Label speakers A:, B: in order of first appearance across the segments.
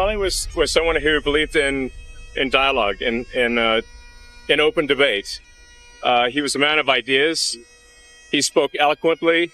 A: Charlie was someone who believed in dialogue, in open debate. He was a man of ideas. He spoke eloquently.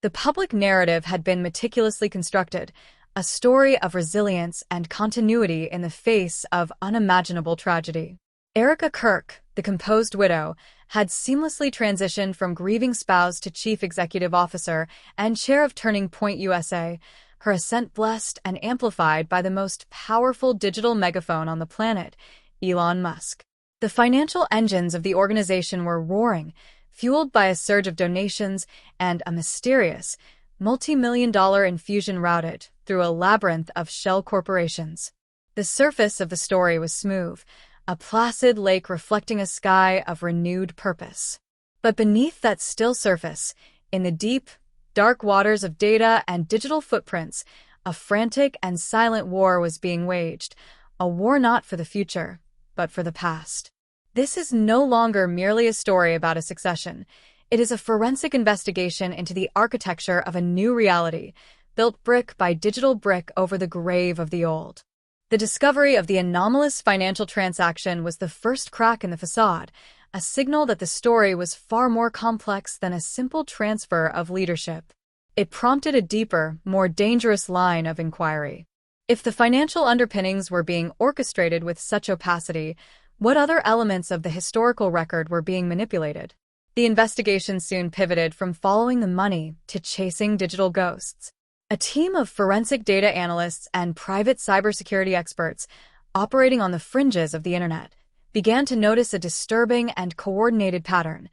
B: The public narrative had been meticulously constructed, a story of resilience and continuity in the face of unimaginable tragedy. Erika Kirk, the composed widow, had seamlessly transitioned from grieving spouse to chief executive officer and chair of Turning Point USA, her ascent blessed and amplified by the most powerful digital megaphone on the planet, Elon Musk. The financial engines of the organization were roaring, fueled by a surge of donations and a mysterious, multi-million-dollar infusion routed through a labyrinth of shell corporations. The surface of the story was smooth, a placid lake reflecting a sky of renewed purpose. But beneath that still surface, in the deep, dark waters of data and digital footprints, a frantic and silent war was being waged, a war not for the future, but for the past. This is no longer merely a story about a succession. It is a forensic investigation into the architecture of a new reality, built brick by digital brick over the grave of the old. The discovery of the anomalous financial transaction was the first crack in the facade, a signal that the story was far more complex than a simple transfer of leadership. It prompted a deeper, more dangerous line of inquiry. If the financial underpinnings were being orchestrated with such opacity, what other elements of the historical record were being manipulated? The investigation soon pivoted from following the money to chasing digital ghosts. A team of forensic data analysts and private cybersecurity experts, operating on the fringes of the internet, began to notice a disturbing and coordinated pattern: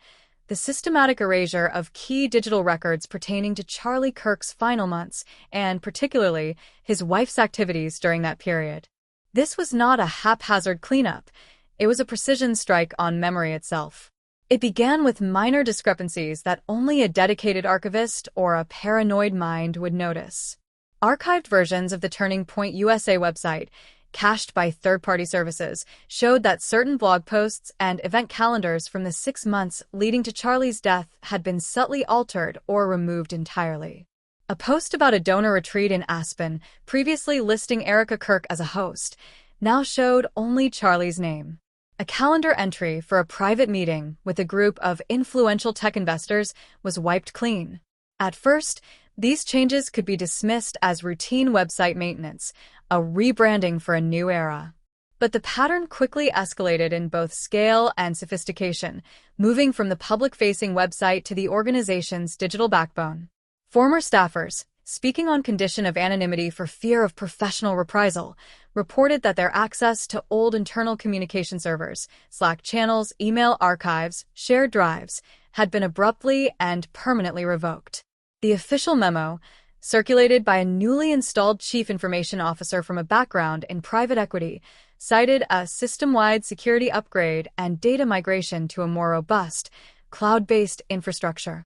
B: the systematic erasure of key digital records pertaining to Charlie Kirk's final months, and particularly his wife's activities during that period. This was not a haphazard cleanup. It was a precision strike on memory itself. It began with minor discrepancies that only a dedicated archivist or a paranoid mind would notice. Archived versions of the Turning Point USA website, cached by third-party services, showed that certain blog posts and event calendars from the 6 months leading to Charlie's death had been subtly altered or removed entirely. A post about a donor retreat in Aspen, previously listing Erika Kirk as a host, now showed only Charlie's name. A calendar entry for a private meeting with a group of influential tech investors was wiped clean. At first, these changes could be dismissed as routine website maintenance, a rebranding for a new era. But the pattern quickly escalated in both scale and sophistication, moving from the public-facing website to the organization's digital backbone. Former staffers, speaking on condition of anonymity for fear of professional reprisal, reported that their access to old internal communication servers, Slack channels, email archives, shared drives, had been abruptly and permanently revoked. The official memo, circulated by a newly installed chief information officer from a background in private equity, cited a system-wide security upgrade and data migration to a more robust, cloud-based infrastructure.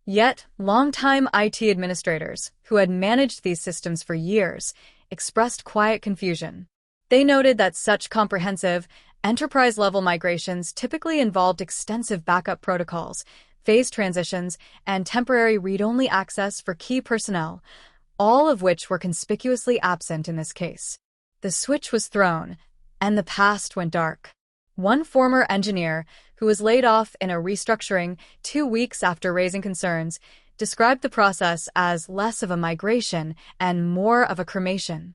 B: Yet, longtime IT administrators, who had managed these systems for years, expressed quiet confusion. They noted that such comprehensive, enterprise-level migrations typically involved extensive backup protocols, phased transitions, and temporary read-only access for key personnel, all of which were conspicuously absent in this case. The switch was thrown, and the past went dark. One former engineer, who was laid off in a restructuring 2 weeks after raising concerns, described the process as less of a migration and more of a cremation.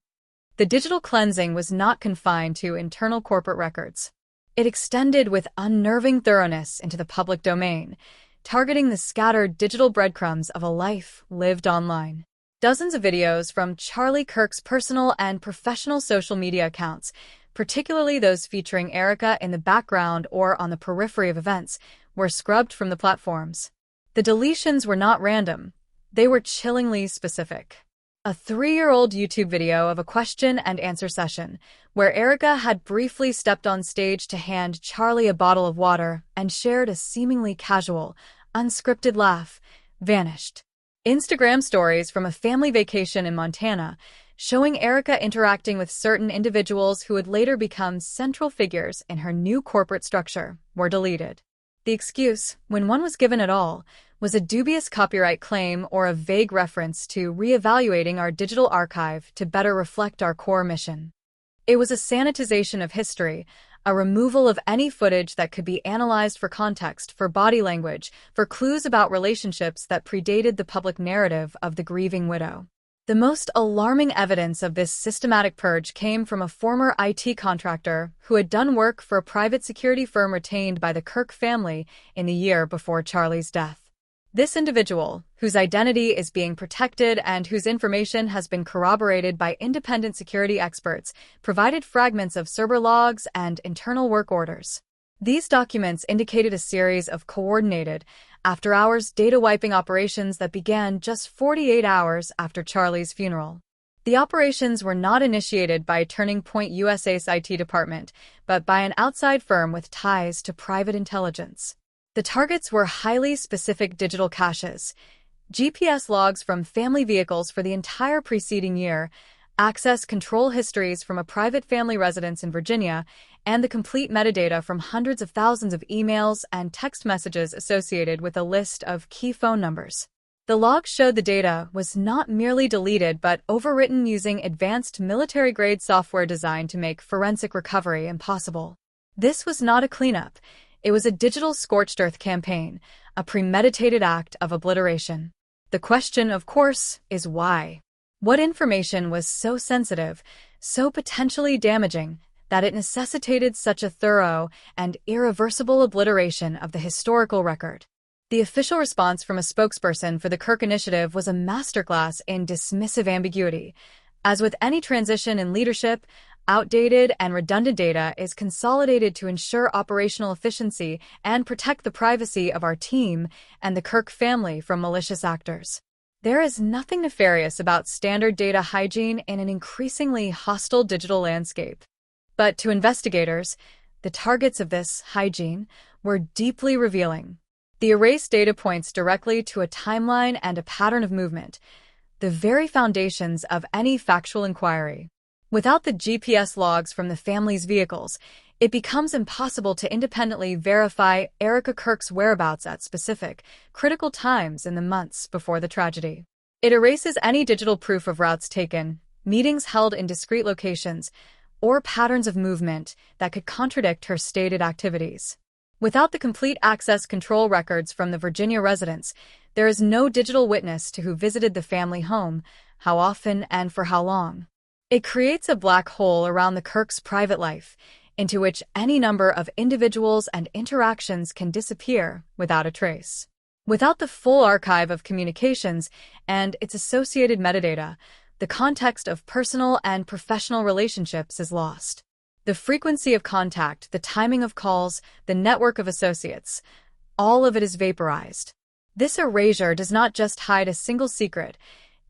B: The digital cleansing was not confined to internal corporate records. It extended with unnerving thoroughness into the public domain, targeting the scattered digital breadcrumbs of a life lived online. Dozens of videos from Charlie Kirk's personal and professional social media accounts, particularly those featuring Erika in the background or on the periphery of events, were scrubbed from the platforms. The deletions were not random. They were chillingly specific. A 3-year-old YouTube video of a question-and-answer session, where Erika had briefly stepped on stage to hand Charlie a bottle of water and shared a seemingly casual, unscripted laugh, vanished. Instagram stories from a family vacation in Montana, showing Erika interacting with certain individuals who would later become central figures in her new corporate structure, were deleted. The excuse, when one was given at all, was a dubious copyright claim or a vague reference to reevaluating our digital archive to better reflect our core mission. It was a sanitization of history, a removal of any footage that could be analyzed for context, for body language, for clues about relationships that predated the public narrative of the grieving widow. The most alarming evidence of this systematic purge came from a former IT contractor who had done work for a private security firm retained by the Kirk family in the year before Charlie's death. This individual, whose identity is being protected and whose information has been corroborated by independent security experts, provided fragments of server logs and internal work orders. These documents indicated a series of coordinated, after-hours data wiping operations that began just 48 hours after Charlie's funeral. The operations were not initiated by Turning Point USA's IT department, but by an outside firm with ties to private intelligence. The targets were highly specific digital caches, GPS logs from family vehicles for the entire preceding year, access control histories from a private family residence in Virginia, and the complete metadata from hundreds of thousands of emails and text messages associated with a list of key phone numbers. The logs showed the data was not merely deleted but overwritten using advanced military-grade software designed to make forensic recovery impossible. This was not a cleanup. It was a digital scorched earth campaign, a premeditated act of obliteration. The question, of course, is why? What information was so sensitive, so potentially damaging, that it necessitated such a thorough and irreversible obliteration of the historical record? The official response from a spokesperson for the Kirk Initiative was a masterclass in dismissive ambiguity. As with any transition in leadership, outdated and redundant data is consolidated to ensure operational efficiency and protect the privacy of our team and the Kirk family from malicious actors. There is nothing nefarious about standard data hygiene in an increasingly hostile digital landscape. But to investigators, the targets of this hygiene were deeply revealing. The erased data points directly to a timeline and a pattern of movement, the very foundations of any factual inquiry. Without the GPS logs from the family's vehicles, it becomes impossible to independently verify Erika Kirk's whereabouts at specific, critical times in the months before the tragedy. It erases any digital proof of routes taken, meetings held in discrete locations, or patterns of movement that could contradict her stated activities. Without the complete access control records from the Virginia residence, there is no digital witness to who visited the family home, how often, and for how long. It creates a black hole around the Kirk's private life, into which any number of individuals and interactions can disappear without a trace. Without the full archive of communications and its associated metadata, the context of personal and professional relationships is lost. The frequency of contact, the timing of calls, the network of associates, all of it is vaporized. This erasure does not just hide a single secret,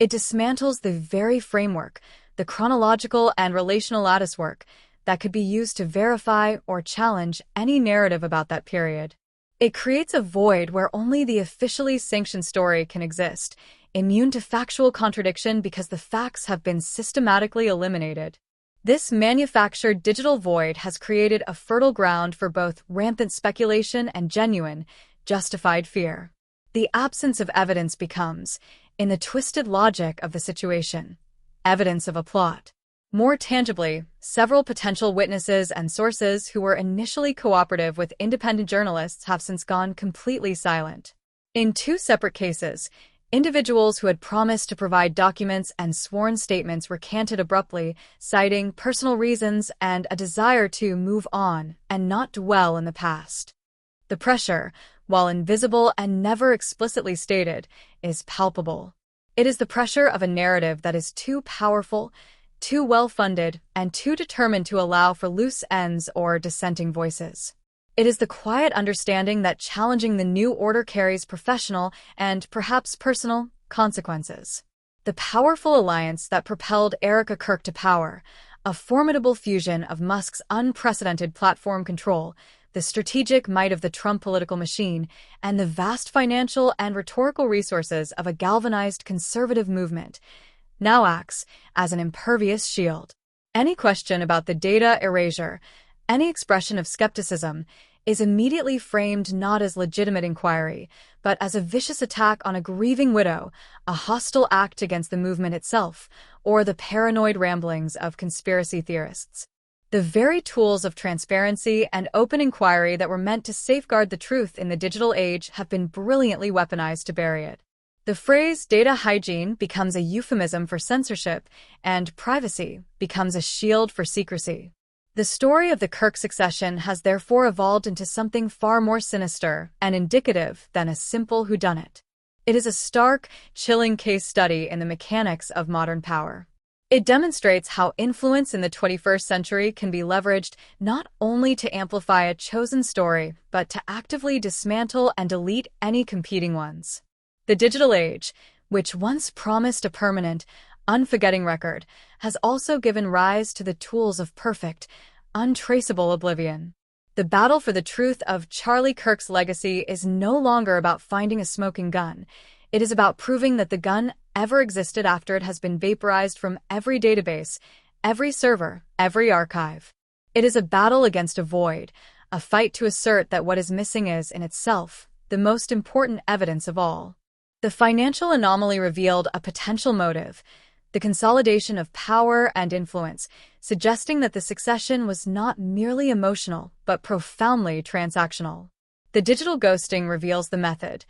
B: it dismantles the very framework, the chronological and relational latticework, that could be used to verify or challenge any narrative about that period. It creates a void where only the officially sanctioned story can exist, immune to factual contradiction because the facts have been systematically eliminated. This manufactured digital void has created a fertile ground for both rampant speculation and genuine, justified fear. The absence of evidence becomes, in the twisted logic of the situation, evidence of a plot. More tangibly, several potential witnesses and sources who were initially cooperative with independent journalists have since gone completely silent. In two separate cases, individuals who had promised to provide documents and sworn statements recanted abruptly, citing personal reasons and a desire to move on and not dwell in the past. The pressure, while invisible and never explicitly stated, is palpable. It is the pressure of a narrative that is too powerful, too well-funded, and too determined to allow for loose ends or dissenting voices. It is the quiet understanding that challenging the new order carries professional and perhaps personal consequences. The powerful alliance that propelled Erika Kirk to power, a formidable fusion of Musk's unprecedented platform control, the strategic might of the Trump political machine, and the vast financial and rhetorical resources of a galvanized conservative movement, now acts as an impervious shield. Any question about the data erasure, any expression of skepticism, is immediately framed not as legitimate inquiry, but as a vicious attack on a grieving widow, a hostile act against the movement itself, or the paranoid ramblings of conspiracy theorists. The very tools of transparency and open inquiry that were meant to safeguard the truth in the digital age have been brilliantly weaponized to bury it. The phrase data hygiene becomes a euphemism for censorship, and privacy becomes a shield for secrecy. The story of the Kirk succession has therefore evolved into something far more sinister and indicative than a simple whodunit. It is a stark, chilling case study in the mechanics of modern power. It demonstrates how influence in the 21st century can be leveraged not only to amplify a chosen story, but to actively dismantle and delete any competing ones. The digital age, which once promised a permanent, unforgetting record, has also given rise to the tools of perfect, untraceable oblivion. The battle for the truth of Charlie Kirk's legacy is no longer about finding a smoking gun. It is about proving that the gun ever existed after it has been vaporized from every database, every server, every archive. It is a battle against a void, a fight to assert that what is missing is, in itself, the most important evidence of all. The financial anomaly revealed a potential motive, the consolidation of power and influence, suggesting that the succession was not merely emotional, but profoundly transactional. The digital ghosting reveals the method,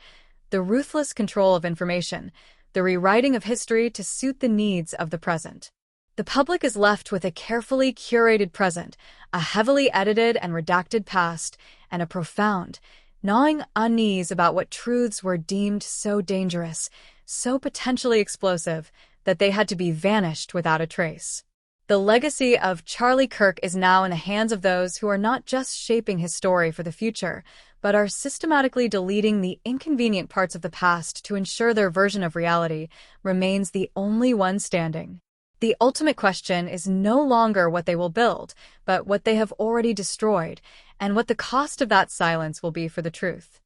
B: the ruthless control of information, the rewriting of history to suit the needs of the present. The public is left with a carefully curated present, a heavily edited and redacted past, and a profound, gnawing unease about what truths were deemed so dangerous, so potentially explosive, that they had to be vanished without a trace. The legacy of Charlie Kirk is now in the hands of those who are not just shaping his story for the future, but are systematically deleting the inconvenient parts of the past to ensure their version of reality remains the only one standing. The ultimate question is no longer what they will build, but what they have already destroyed, and what the cost of that silence will be for the truth.